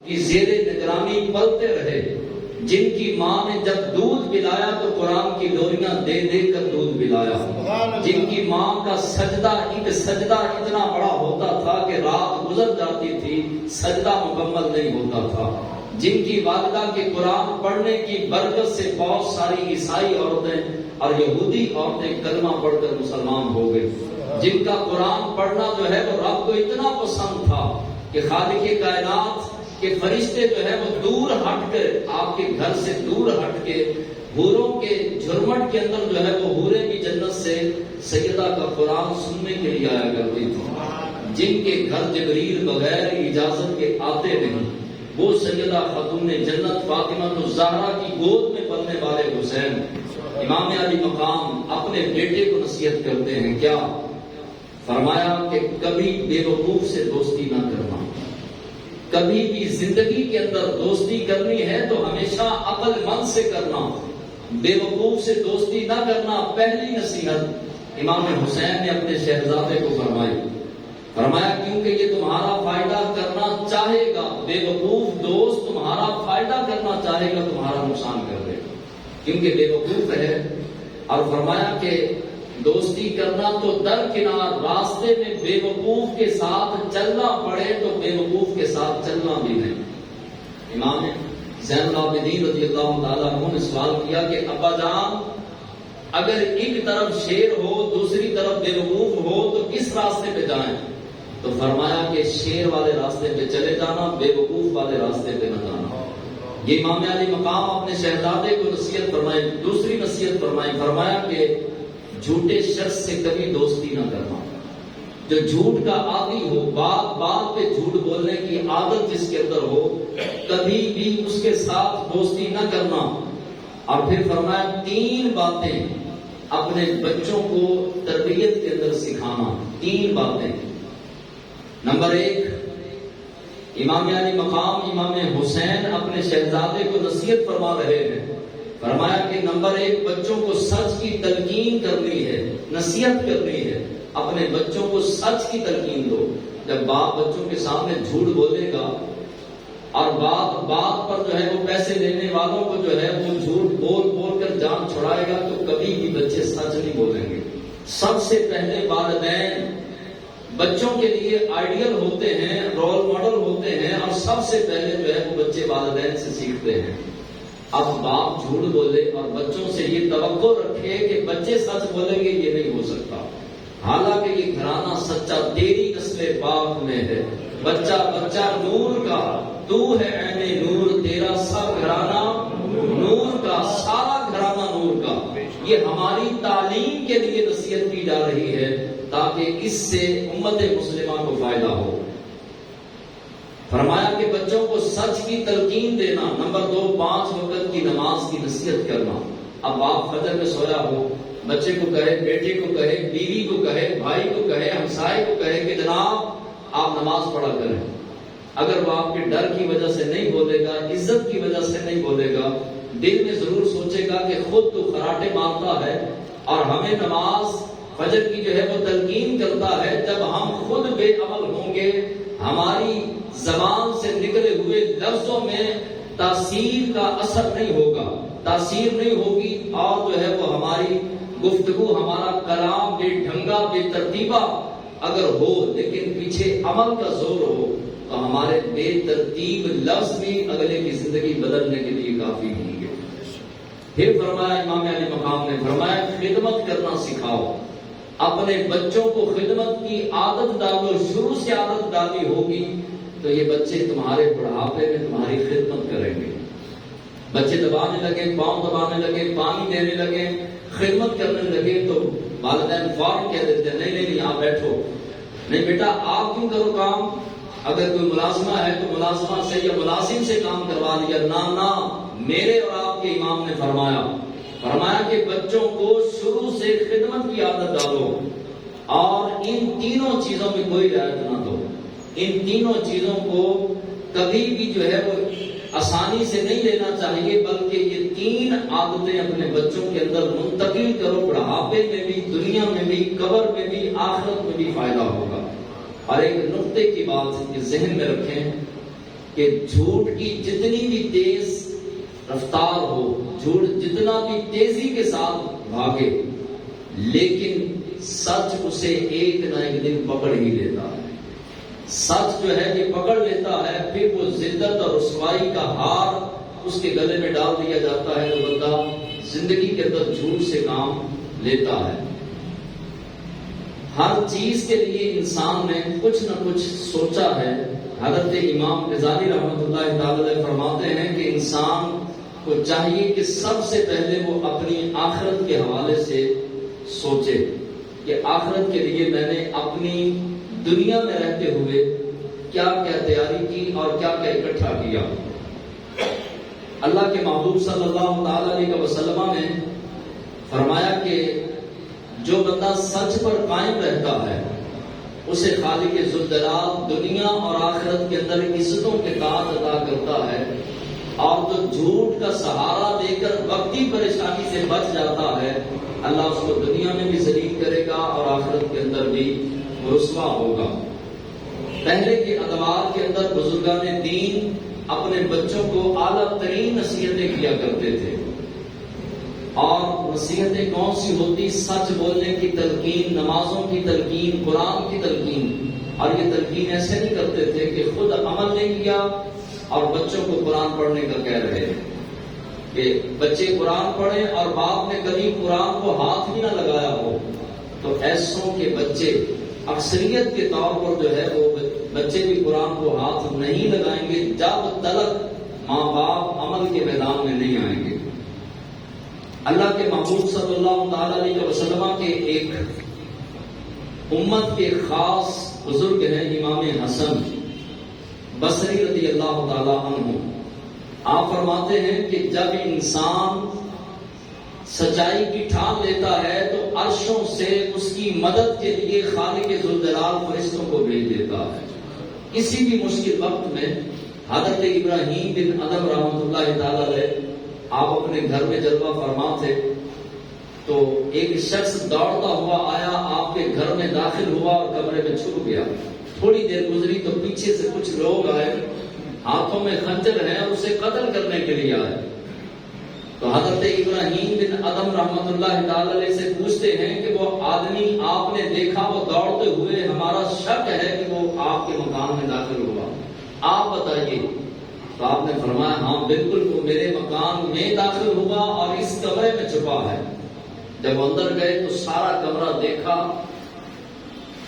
کی زیر نگرانی پلتے رہے، جن کی ماں نے جب دودھ پلایا تو قرآن کی لوریاں دے دے کر دودھ پلایا، جن کی ماں کا سجدہ اتنا بڑا ہوتا تھا کہ رات گزر جاتی تھی، سجدہ مکمل نہیں ہوتا تھا، جن کی والدہ کے قرآن پڑھنے کی برکت سے بہت ساری عیسائی عورتیں اور یہودی عورتیں کلمہ پڑھ کر مسلمان ہو گئے، جن کا قرآن پڑھنا جو ہے وہ رب کو اتنا پسند تھا کہ خالق کائنات کہ فرشتے جو ہے وہ دور ہٹ کر آپ کے گھر سے دور ہٹ کے حوروں کے جھرمٹ کے اندر جو ہے وہ حوریں بھی جنت سے سیدہ کا قرآن سننے کے لیے آیا کرتی تھی، جن کے گھر جبریل بغیر اجازت کے آتے نہیں، وہ سیدہ خاتون جنت فاطمہ الزہرا کی گود میں پلنے والے حسین امام علی مقام اپنے بیٹے کو نصیحت کرتے ہیں، کیا فرمایا کہ کبھی بے وقوف سے دوستی نہ کرنا، کبھی بھی زندگی کے اندر دوستی کرنی ہے تو ہمیشہ عقل مند سے کرنا، بے وقوف سے دوستی نہ کرنا۔ پہلی نصیحت امام حسین نے اپنے شہزادے کو فرمایا کیونکہ یہ تمہارا فائدہ کرنا چاہے گا، بے وقوف دوست تمہارا فائدہ کرنا چاہے گا، تمہارا نقصان کر دے گا کیونکہ بے وقوف ہے۔ اور فرمایا کہ دوستی کرنا تو درکنار، راستے میں بے وقوف کے ساتھ چلنا پڑے تو بے وقوف کے ساتھ چلنا بھی نہیں۔ امام زین العابدین رضی اللہ تعالیٰ عنہ نے سوال کیا کہ ابا جان اگر ایک طرف شیر ہو دوسری طرف بے وقوف ہو تو کس راستے پہ جائیں؟ تو فرمایا کہ شیر والے راستے پہ چلے جانا، بے وقوف والے راستے پہ نہ جانا۔ یہ امام علی مقام اپنے شہزادے کو نصیحت فرمائے۔ دوسری نصیحت فرمایا کہ جھوٹے شخص سے کبھی دوستی نہ کرنا، جو جھوٹ کا عادی ہو، بات پہ جھوٹ بولنے کی عادت جس کے اندر ہو، کبھی بھی اس کے ساتھ دوستی نہ کرنا۔ اور پھر فرمایا 3 باتیں اپنے بچوں کو تربیت کے اندر سکھانا، 3 باتیں۔ نمبر 1، امام علی مقام امام حسین اپنے شہزادے کو نصیحت فرما رہے ہیں، فرمایا کہ نمبر 1 بچوں کو سچ کی تلقین کرنی ہے، نصیحت کرنی ہے، اپنے بچوں کو سچ کی تلقین دو۔ جب باپ بچوں کے سامنے جھوٹ بولے گا اور بات پر جو ہے وہ پیسے لینے والوں کو جو ہے وہ جھوٹ بول کر جان چھڑائے گا تو کبھی بھی بچے سچ نہیں بولیں گے۔ سب سے پہلے والدین بچوں کے لیے آئیڈیل ہوتے ہیں، رول ماڈل ہوتے ہیں، اور سب سے پہلے جو ہے وہ بچے والدین سے سیکھتے ہیں۔ اب باپ جھوٹ بولے اور بچوں سے یہ توقع رکھے کہ بچے سچ بولیں گے، یہ نہیں ہو سکتا۔ حالانکہ یہ گھرانہ سچا تیری نسل پاک میں ہے، بچہ نور کا، تو ہے عین نور، تیرا سب گھرانہ نور کا، سارا گھرانہ نور کا۔ یہ ہماری تعلیم کے لیے نصیحت کی جا رہی ہے تاکہ اس سے امت مسلمہ کو فائدہ ہو۔ فرمایا کہ بچوں کو سچ کی تلقین دینا۔ نمبر 2، 5 وقت کی نماز کی نصیحت کرنا۔ اب باپ فجر میں سویا ہو، بچے کو کہے، بیٹے کو کہے، بیوی کو کہے، بھائی کو کہے، ہمسائے کو کہے کہ جناب آپ نماز پڑھا کریں۔ اگر وہ آپ کے ڈر کی وجہ سے نہیں بولے گا، عزت کی وجہ سے نہیں بولے گا، دل میں ضرور سوچے گا کہ خود تو خراٹے مارتا ہے اور ہمیں نماز فجر کی جو ہے وہ تلقین کرتا ہے۔ جب ہم خود بے عمل ہوں گے، ہماری زبان سے نکلے ہوئے لفظوں میں تاثیر کا اثر نہیں ہوگا، تاثیر نہیں ہوگی، اور جو ہے وہ ہماری گفتگو، ہمارا کلام بے ڈھنگا، بے ترتیبہ اگر ہو لیکن پیچھے عمل کا زور ہو تو ہمارے بے ترتیب لفظ بھی اگلے کی زندگی بدلنے کے لیے کافی ہوں گے۔ پھر فرمایا امام علی مقام نے فرمایا خدمت کرنا سکھاؤ، اپنے بچوں کو خدمت کی عادت ڈالو، شروع سے عادت ڈالی ہوگی تو یہ بچے تمہارے بڑھاپے میں تمہاری خدمت کریں گے۔ بچے دبانے لگے، پاؤں دبانے لگے، پانی دینے لگے، خدمت کرنے لگے تو والدین فوراً کہہ دیتے ہیں نہیں آپ بیٹھو، نہیں بیٹا آپ کیوں کرو کام، اگر کوئی ملازمہ ہے تو ملازمہ سے یا ملازم سے کام کروا دیا، نہ میرے اور آپ کے امام نے فرمایا کہ بچوں کو شروع سے خدمت کی عادت ڈالو اور ان 3 چیزوں میں کوئی رعایت نہ دو۔ ان 3 چیزوں کو کبھی بھی جو ہے وہ آسانی سے نہیں لینا چاہیے، بلکہ یہ 3 عادتیں اپنے بچوں کے اندر منتقل کرو، بڑھاپے میں بھی، دنیا میں بھی، قبر میں بھی، آخرت میں بھی فائدہ ہوگا۔ اور ایک نقطے کی بات یہ ذہن میں رکھیں کہ جھوٹ کی جتنی بھی تیز رفتار ہو، جھوٹ جتنا بھی تیزی کے ساتھ بھاگے، لیکن سچ اسے ایک نہ ایک دن پکڑ ہی لیتا ہے۔ سچ جو ہے یہ پکڑ لیتا ہے، پھر وہ ذلت اور رسوائی کا ہار اس کے گلے میں ڈال دیا جاتا ہے، تو بندہ زندگی کے اندر جھوٹ سے کام لیتا ہے۔ ہر چیز کے لیے انسان نے کچھ نہ کچھ سوچا ہے۔ حضرت امام غزالی رحمۃ اللہ تعالی فرماتے ہیں کہ انسان کو چاہیے کہ سب سے پہلے وہ اپنی آخرت کے حوالے سے سوچے کہ آخرت کے لیے میں نے اپنی دنیا میں رہتے ہوئے کیا کیا تیاری کی اور کیا کیا اکٹھا کیا۔ اللہ کے محبوب صلی اللہ تعالی علیہ وسلم نے فرمایا کہ جو بندہ سچ پر قائم رہتا ہے اسے خالق ذوالجلال دنیا اور آخرت کے اندر عزتوں کے تاج عطا کرتا ہے، اور جو جھوٹ کا سہارا دے کر وقتی پریشانی سے بچ جاتا ہے اللہ اس کو دنیا میں بھی ذلیل کرے گا اور آخرت کے اندر بھی رسوا ہوگا۔ پہلے کے ادوار کے اندر بزرگان دین اپنے بچوں کو اعلیٰ ترین نصیحتیں کیا کرتے تھے، اور نصیحتیں کون سی ہوتی؟ سچ بولنے کی تلقین، نمازوں کی تلقین، قرآن کی تلقین۔ اور یہ تلقین ایسے نہیں کرتے تھے کہ خود عمل نہیں کیا اور بچوں کو قرآن پڑھنے کا کہہ رہے کہ بچے قرآن پڑھیں اور باپ نے کبھی قرآن کو ہاتھ بھی نہ لگایا ہو، تو ایسوں کے بچے اکثریت کے طور پر جو ہے وہ بچے بھی قرآن کو ہاتھ نہیں لگائیں گے جب تک ماں باپ عمل کے میدان میں نہیں آئیں گے۔ اللہ کے محبوب صلی اللہ تعالی علیہ وسلم کے ایک امت کے خاص بزرگ ہیں امام حسن بصری رضی اللہ تعالی عنہ۔ آپ فرماتے ہیں کہ جب انسان سچائی کی ٹھان لیتا ہے تو عرشوں سے اس کی مدد کے لیے خالق ذوالجلال فرشتوں کو بھیج دیتا ہے۔ کسی بھی مشکل وقت میں حضرت ابراہیم بن ادم رحمۃ اللہ تعالی علیہ آپ اپنے گھر میں جلوہ فرما تھے، تو ایک شخص دوڑتا ہوا آیا، آپ کے گھر میں داخل ہوا اور کمرے میں چھپ گیا۔ تھوڑی دیر گزری تو پیچھے سے کچھ لوگ آئے، ہاتھوں میں خنجر ہے اور اسے قتل کرنے کے لیے آئے۔ تو حضرت ابراہیم بن ادم رحمۃ اللہ تعالی علیہ سے پوچھتے ہیں کہ وہ آدمی آپ نے دیکھا وہ دوڑتے ہوئے، ہمارا شک ہے کہ وہ آپ کے مکان میں داخل ہوا، آپ بتائیے۔ تو آپ نے فرمایا ہاں بالکل وہ میرے مکان میں داخل ہوا اور اس کمرے میں چھپا ہے۔ جب اندر گئے تو سارا کمرہ دیکھا،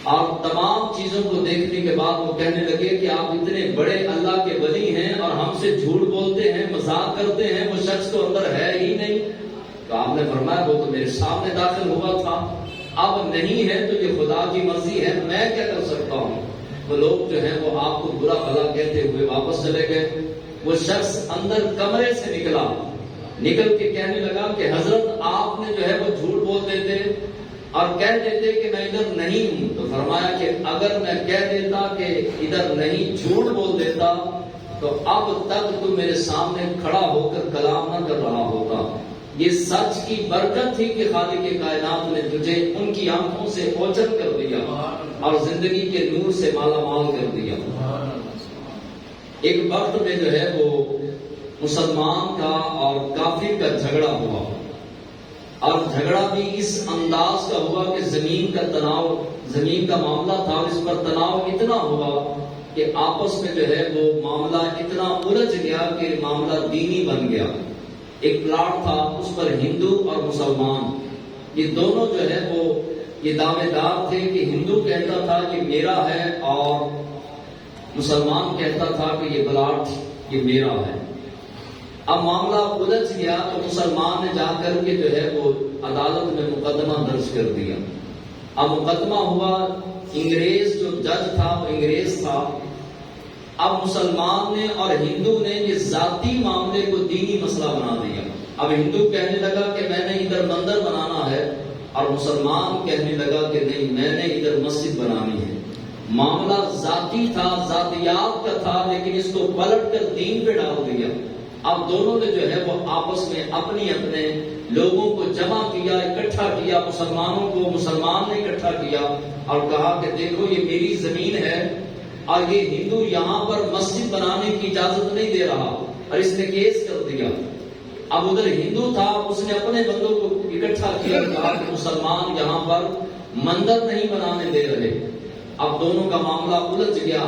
اور تمام چیزوں کو دیکھنے کے بعد وہ کہنے لگے کہ آپ اتنے بڑے اللہ کے ولی ہیں اور ہم سے جھوٹ بولتے ہیں، مذاق کرتے ہیں، وہ شخص تو اندر ہے ہی نہیں۔ تو آپ نے فرمایا وہ تو میرے سامنے داخل ہوا تھا، اب نہیں ہے تو یہ خدا کی مرضی ہے، میں کیا کر سکتا ہوں۔ وہ لوگ جو ہیں وہ آپ کو برا بھلا کہتے ہوئے واپس چلے گئے۔ وہ شخص اندر کمرے سے نکل کے کہنے لگا کہ حضرت آپ نے جو ہے وہ جھوٹ بول دیتے اور کہہ دیتے کہ میں ادھر نہیں ہوں۔ تو فرمایا کہ اگر میں کہہ دیتا کہ ادھر نہیں، جھوٹ بول دیتا، تو اب تک تو میرے سامنے کھڑا ہو کر کلام نہ کر رہا ہوتا۔ یہ سچ کی برکت تھی کہ خالق کائنات نے تجھے ان کی آنکھوں سے اوجھل کر دیا اور زندگی کے نور سے مالا مال کر دیا۔ ایک وقت میں جو ہے وہ مسلمان کا اور کافر کا جھگڑا ہوا، اور جھگڑا بھی اس انداز کا ہوا کہ زمین کا تناؤ، زمین کا معاملہ تھا، اور اس پر تناؤ اتنا ہوا کہ آپس میں جو ہے وہ معاملہ اتنا الجھ گیا کہ معاملہ دینی بن گیا۔ ایک پلاٹ تھا، اس پر ہندو اور مسلمان یہ دونوں جو ہے وہ یہ دعوے دار تھے کہ ہندو کہتا تھا کہ میرا ہے اور مسلمان کہتا تھا کہ یہ پلاٹ یہ میرا ہے۔ اب معاملہ الجھ گیا تو مسلمان نے جا کر کے جو ہے وہ عدالت میں مقدمہ درج کر دیا۔ اب مقدمہ ہوا، انگریز جو جج تھا وہ انگریز تھا۔ اب مسلمان نے اور ہندو نے یہ ذاتی معاملے کو دینی مسئلہ بنا دیا۔ اب ہندو کہنے لگا کہ میں نے ادھر مندر بنانا ہے، اور مسلمان کہنے لگا کہ نہیں میں نے ادھر مسجد بنانی ہے۔ معاملہ ذاتی تھا، ذاتیات کا تھا، لیکن اس کو پلٹ کر دین پہ ڈال دیا۔ اب دونوں نے جو ہے وہ آپس میں اپنے اپنے لوگوں کو جمع کیا، اکٹھا کیا، مسلمانوں کو مسلمان نے اکٹھا کیا اور کہا کہ دیکھو یہ میری زمین ہے اور یہ ہندو یہاں پر مسجد بنانے کی اجازت نہیں دے رہا، اور اس نے کیس کر دیا۔ اب ادھر ہندو تھا، اس نے اپنے بندوں کو اکٹھا کیا، کہا کہ مسلمان یہاں پر مندر نہیں بنانے دے رہے۔ اب دونوں کا معاملہ الجھ گیا،